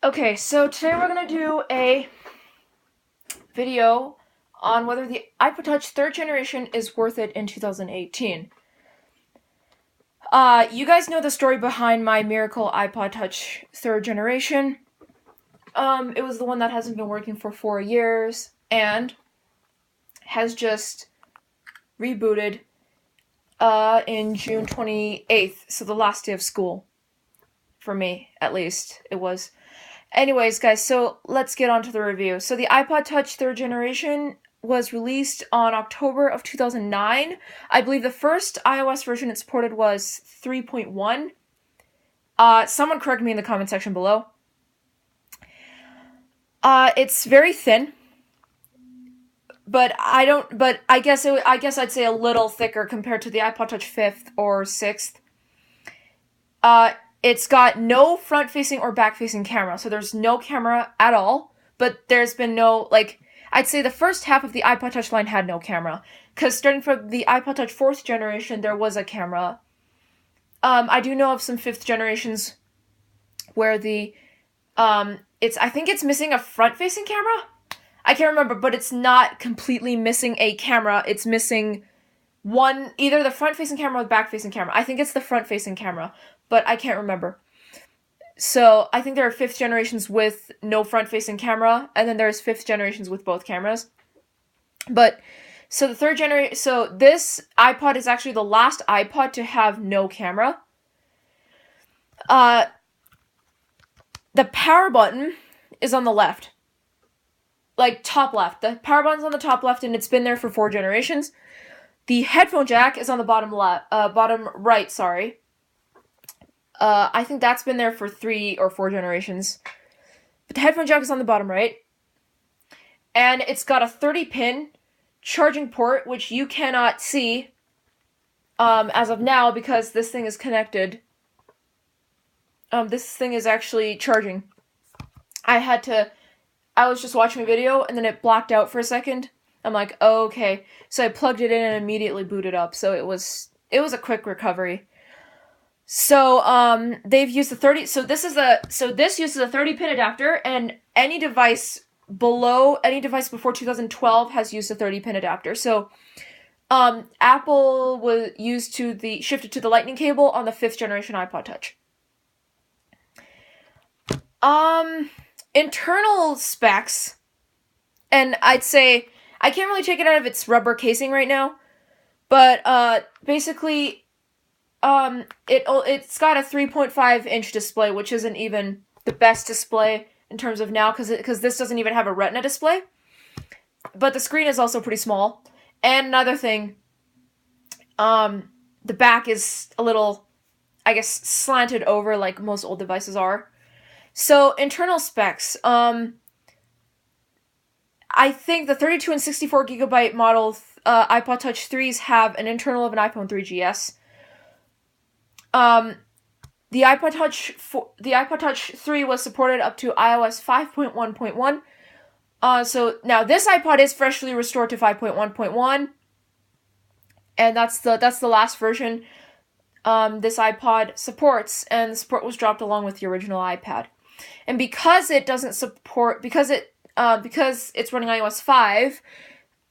Okay, so today we're going to do a video on whether the iPod Touch 3rd generation is worth it in 2018. You guys know the story behind my miracle iPod Touch 3rd generation. It was the one that hasn't been working for 4 years and has just rebooted in June 28th, so the last day of school. For me, at least, it was. Anyways, guys, so let's get on to the review. So the iPod Touch 3rd generation was released on October of 2009. I believe the first iOS version it supported was 3.1. Someone correct me in the comment section below. It's very thin, but I guess I'd say a little thicker compared to the iPod Touch 5th or 6th. It's got no front-facing or back-facing camera, so there's no camera at all, but there's been no, I'd say the first half of the iPod Touch line had no camera, because starting from the iPod Touch 4th generation, there was a camera. I do know of some 5th generations where I think it's missing a front-facing camera? I can't remember, but it's not completely missing a camera, it's missing either the front-facing camera or the back-facing camera. I think it's the front-facing camera, but I can't remember. So I think there are 5th generations with no front-facing camera, and then there's 5th generations with both cameras. But so the 3rd generation, so this iPod is actually the last iPod to have no camera. The power button is on the left, top left. The power button's on the top left, and it's been there for 4 generations. The headphone jack is on the bottom right, sorry. I think that's been there for 3 or 4 generations. But the headphone jack is on the bottom right. And it's got a 30-pin charging port, which you cannot see as of now because this thing is connected. This thing is actually charging. I was just watching a video, and then it blacked out for a second. I'm like, oh, okay. So I plugged it in and immediately booted up. So it was a quick recovery. So they've used this uses a 30-pin adapter, and any device before 2012 has used a 30-pin adapter. So Apple was shifted to the Lightning cable on the 5th generation iPod Touch. Internal specs, and I'd say I can't really take it out of its rubber casing right now, but basically, it's got a 3.5-inch display, which isn't even the best display in terms of now, because this doesn't even have a Retina display. But the screen is also pretty small. And another thing, the back is a little, I guess, slanted over like most old devices are. So internal specs, I think the 32 and 64 gigabyte model iPod Touch 3s have an internal of an iPhone 3GS. The iPod Touch 3 was supported up to iOS 5.1.1. So now this iPod is freshly restored to 5.1.1, and that's the last version this iPod supports, and the support was dropped along with the original iPad. And because it doesn't support, because it's running iOS 5,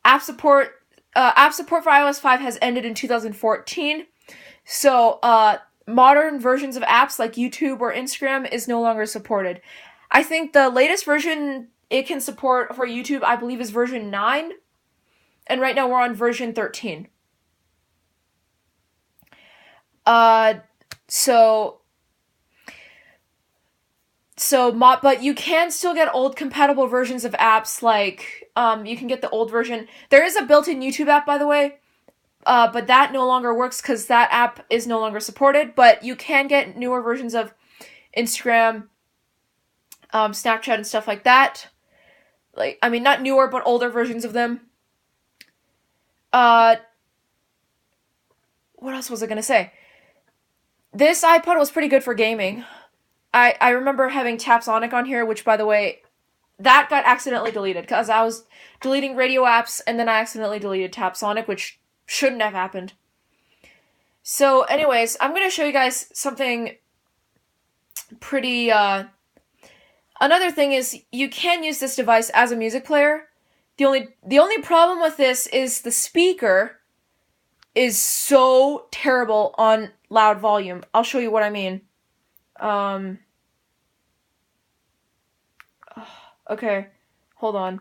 app support for iOS 5 has ended in 2014. So modern versions of apps like YouTube or Instagram is no longer supported. I think the latest version it can support for YouTube, I believe, is version 9. And right now we're on version 13. But you can still get old compatible versions of apps, you can get the old version. There is a built-in YouTube app, by the way, but that no longer works because that app is no longer supported, but you can get newer versions of Instagram, Snapchat, and stuff like that. Not newer, but older versions of them. What else was I gonna say? This iPod was pretty good for gaming. I remember having Tapsonic on here, which, by the way, that got accidentally deleted, because I was deleting radio apps, and then I accidentally deleted Tapsonic, which shouldn't have happened. So, anyways, I'm going to show you guys something pretty Another thing is you can use this device as a music player. The only problem with this is the speaker is so terrible on loud volume. I'll show you what I mean. Okay, hold on.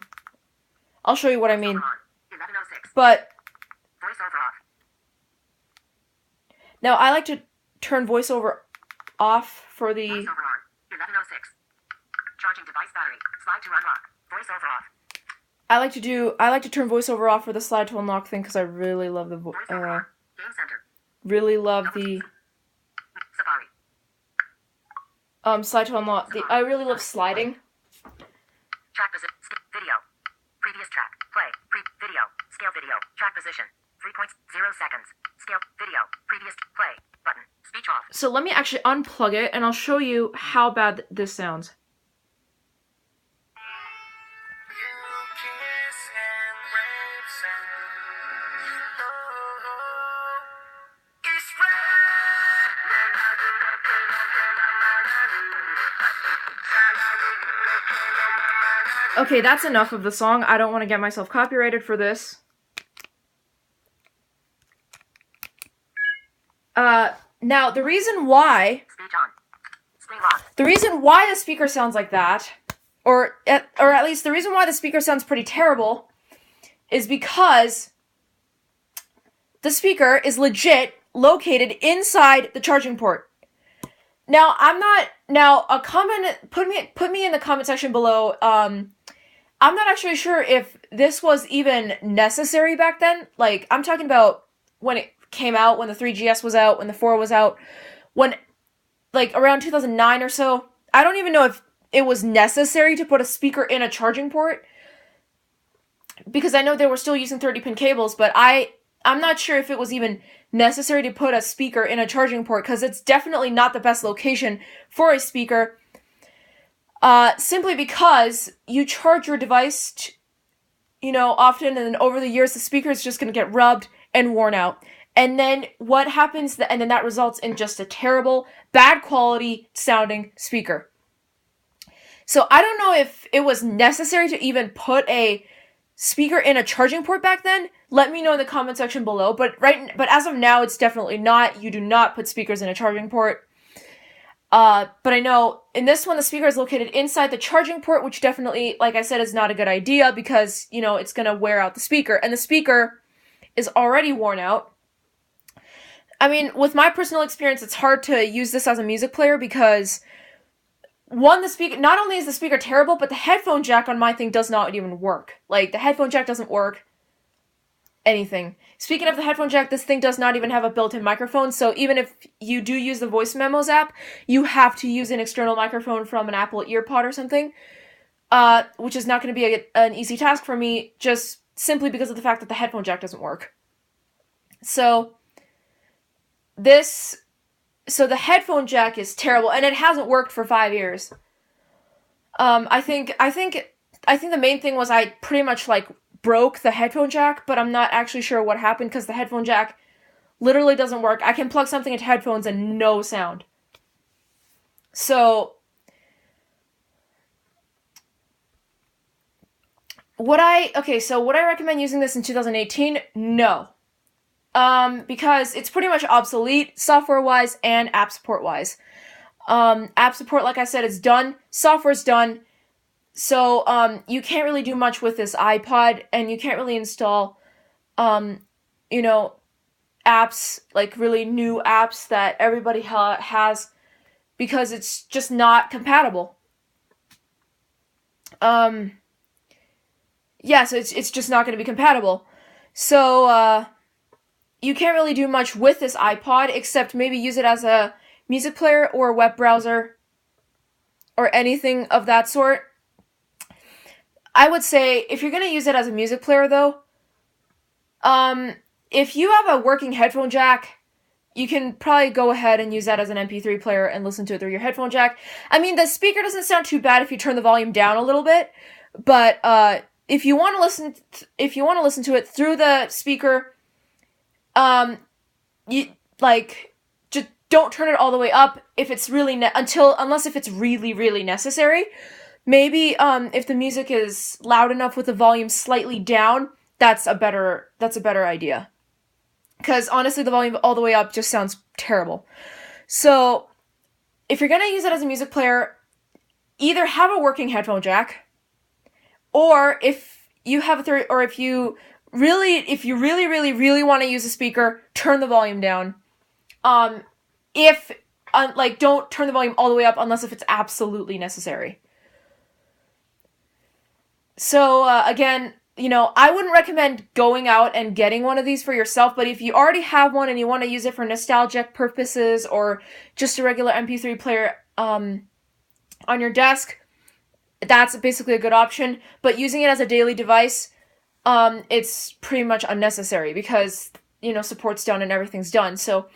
I'll show you what I mean. But now I like to turn voiceover off for the. Voiceover on. 11:06. Charging device battery. Slide to unlock. Voiceover off. I like to turn voiceover off for the slide to unlock thing because I really love the Game center. really love the Safari. slide to unlock. I really love sliding. Track position. Video. Previous track. Play. Video. Scale video. Track position. 3.0 seconds. Scale video. Previous play. Button. Speech off. So let me actually unplug it and I'll show you how bad this sounds. Okay, that's enough of the song. I don't want to get myself copyrighted for this. Now the reason why the speaker sounds like that, or at least the reason why the speaker sounds pretty terrible, is because the speaker is legit located inside the charging port. Now a comment, put me in the comment section below. I'm not actually sure if this was even necessary back then. Like, I'm talking about when it came out, when the 3GS was out, when the 4 was out, when, like, around 2009 or so. I don't even know if it was necessary to put a speaker in a charging port, because I know they were still using 30-pin cables, but I'm not sure if it was even necessary to put a speaker in a charging port, because it's definitely not the best location for a speaker. Simply because you charge your device, often, and then over the years, the speaker is just going to get rubbed and worn out. And then what happens, and then that results in just a terrible, bad quality sounding speaker. So I don't know if it was necessary to even put a speaker in a charging port back then. Let me know in the comment section below. But as of now, it's definitely not. You do not put speakers in a charging port. But I know in this one, the speaker is located inside the charging port, which definitely, like I said, is not a good idea because, it's going to wear out the speaker. And the speaker is already worn out. I mean, with my personal experience, it's hard to use this as a music player because, one, not only is the speaker terrible, but the headphone jack on my thing does not even work. Like, the headphone jack doesn't work. Anything. Speaking of the headphone jack, this thing does not even have a built-in microphone, so even if you do use the Voice Memos app, you have to use an external microphone from an Apple EarPod or something, which is not going to be an easy task for me, just simply because of the fact that the headphone jack doesn't work. So the headphone jack is terrible, and it hasn't worked for 5 years. I think the main thing was I pretty much, broke the headphone jack, but I'm not actually sure what happened because the headphone jack literally doesn't work. I can plug something into headphones and no sound. So would I recommend using this in 2018? No. Because it's pretty much obsolete software-wise and app support-wise. App support, like I said, is done. Software's done. So, you can't really do much with this iPod, and you can't really install, apps, like really new apps that everybody has, because it's just not compatible. So it's just not going to be compatible. So, you can't really do much with this iPod, except maybe use it as a music player or a web browser, or anything of that sort. I would say, if you're going to use it as a music player, though, if you have a working headphone jack, you can probably go ahead and use that as an MP3 player and listen to it through your headphone jack. I mean, the speaker doesn't sound too bad if you turn the volume down a little bit, but if you want to listen to it through the speaker, just don't turn it all the way up if it's really unless if it's really, really necessary. Maybe if the music is loud enough with the volume slightly down, that's a better idea. Because honestly, the volume all the way up just sounds terrible. So if you're gonna use it as a music player, either have a working headphone jack, or if you have if you really want to use a speaker, turn the volume down. If don't turn the volume all the way up unless if it's absolutely necessary. So again, I wouldn't recommend going out and getting one of these for yourself, but if you already have one and you want to use it for nostalgic purposes or just a regular MP3 player on your desk, that's basically a good option. But using it as a daily device, it's pretty much unnecessary because, support's done and everything's done. So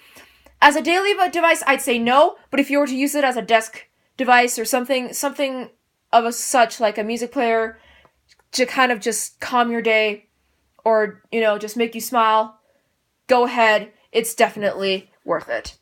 as a daily device, I'd say no, but if you were to use it as a desk device or something of such like a music player to kind of just calm your day or, just make you smile, go ahead. It's definitely worth it.